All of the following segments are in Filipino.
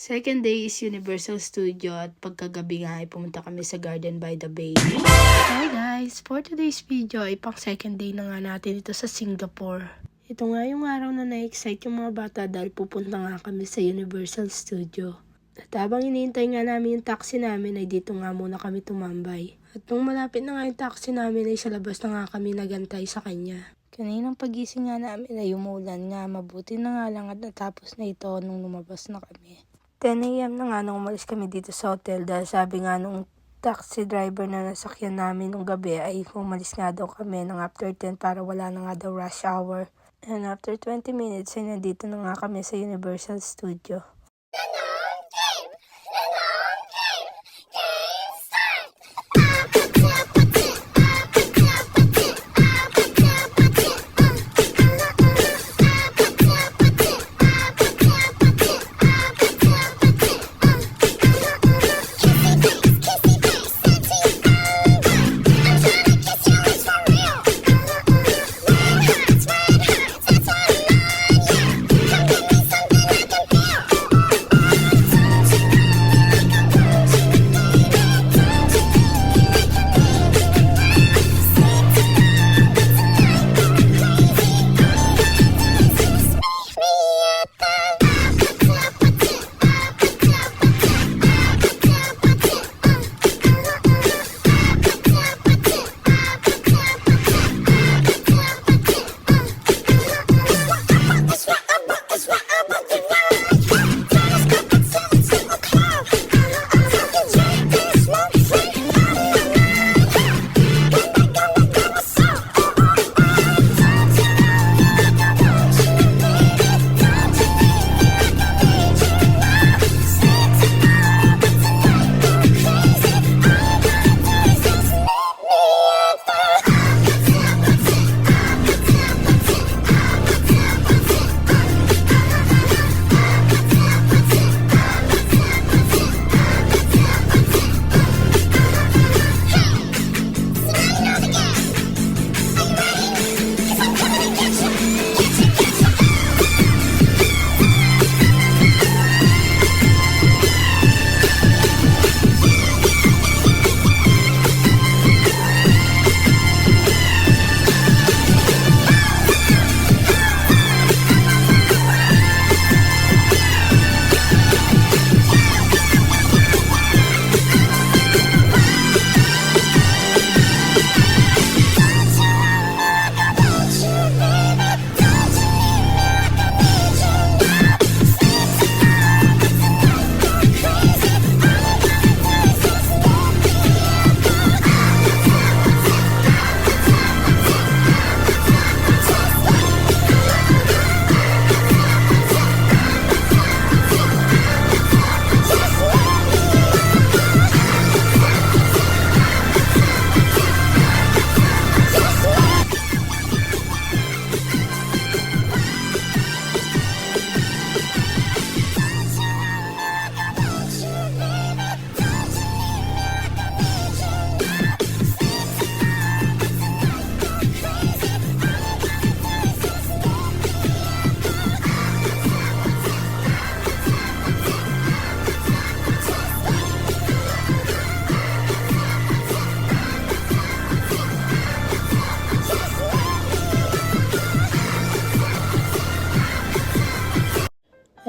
Second day is Universal Studio at pagkagabi nga ay pumunta kami sa Garden by the Bay. Hi guys! For today's video ay pang second day na nga natin ito sa Singapore. Ito nga yung araw na na-excite yung mga bata dahil pupunta nga kami sa Universal Studio. At habang iniintay nga namin yung taxi namin ay dito nga muna kami tumambay. At nung malapit na nga yung taxi namin ay sa labas na nga kami nagantay sa kanya. Kaninang pagising nga namin ay umulan nga, mabuti na nga lang at natapos na ito nung lumabas na kami. 10 AM na nga nung umalis kami dito sa hotel dahil sabi nga nung taxi driver na nasakyan namin nung gabi ay umalis nga daw kami ng after 10 para wala na nga daw rush hour. And after 20 minutes ay nandito na nga kami sa Universal Studio.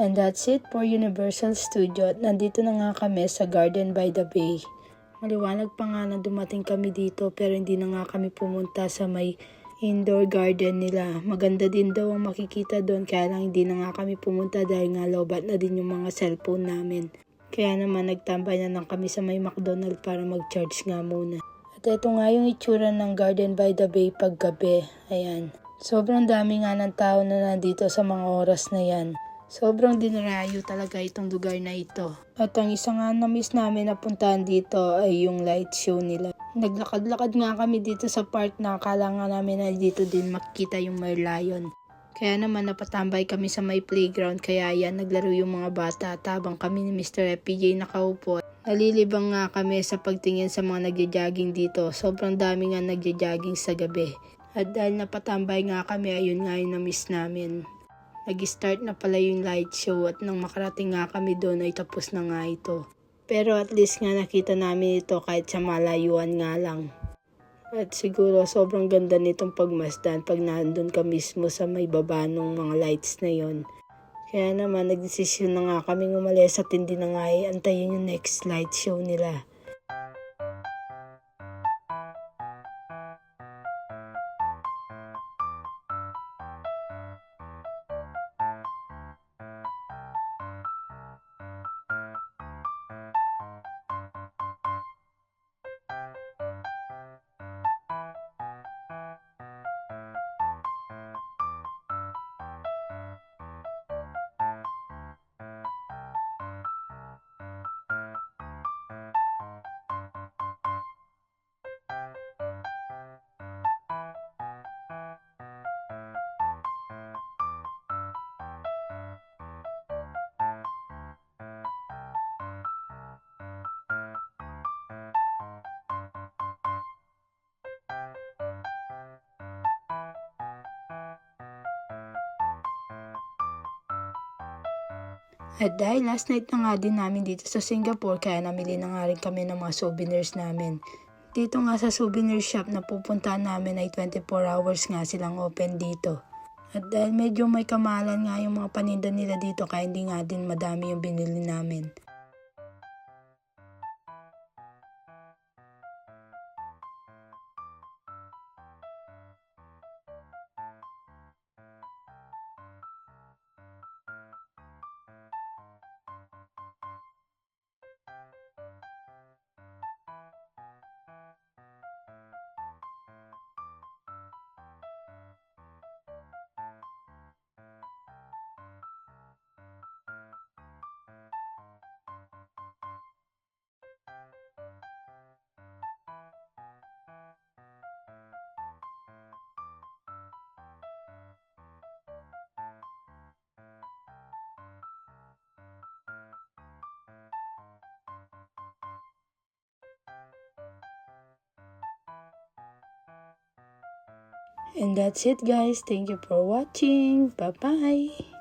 And that's it for Universal Studio at nandito na nga kami sa Garden by the Bay. Maliwanag pa nga na dumating kami dito pero hindi na nga kami pumunta sa may indoor garden nila. Maganda din daw ang makikita doon kaya lang hindi na nga kami pumunta dahil nga lobat na din yung mga cellphone namin. Kaya naman nagtambay na lang kami sa may McDonald's para mag-charge nga muna. At ito nga yung itsura ng Garden by the Bay paggabi. Ayan. Sobrang dami nga ng tao na nandito sa mga oras na yan. Sobrang dinarayo talaga itong lugar na ito. At ang isa nga na-miss namin na puntahan dito ay yung light show nila. Naglakad-lakad nga kami dito sa park na akala nga namin na dito din makikita yung Merlion. Kaya naman napatambay kami sa may playground kaya yan naglaro yung mga bata at habang kami ni Mr. FPJ nakaupo. Nalilibang nga kami sa pagtingin sa mga nagja-jogging dito. Sobrang dami nga nagja-jogging sa gabi. At dahil napatambay nga kami ayun nga yung na-miss namin. nag-start na pala yung light show at nang makarating nga kami doon ay tapos na nga ito. Pero at least nga nakita namin ito kahit sa malayuan nga lang. At siguro sobrang ganda nitong pagmasdan pag nandun ka mismo sa may baba ng mga lights na yon. Kaya naman nagdesisyon na nga kaming umalis at hindi na nga antayin yung next light show nila. At dahil last night na nga din namin dito sa Singapore, kaya namili na nga rin kami ng mga souvenirs namin. Dito nga sa souvenir shop na pupuntahan namin ay 24 hours nga silang open dito. At dahil medyo may kamahalan nga yung mga paninda nila dito, kaya hindi nga din madami yung binili namin. And that's it guys. Thank you for watching. Bye-bye.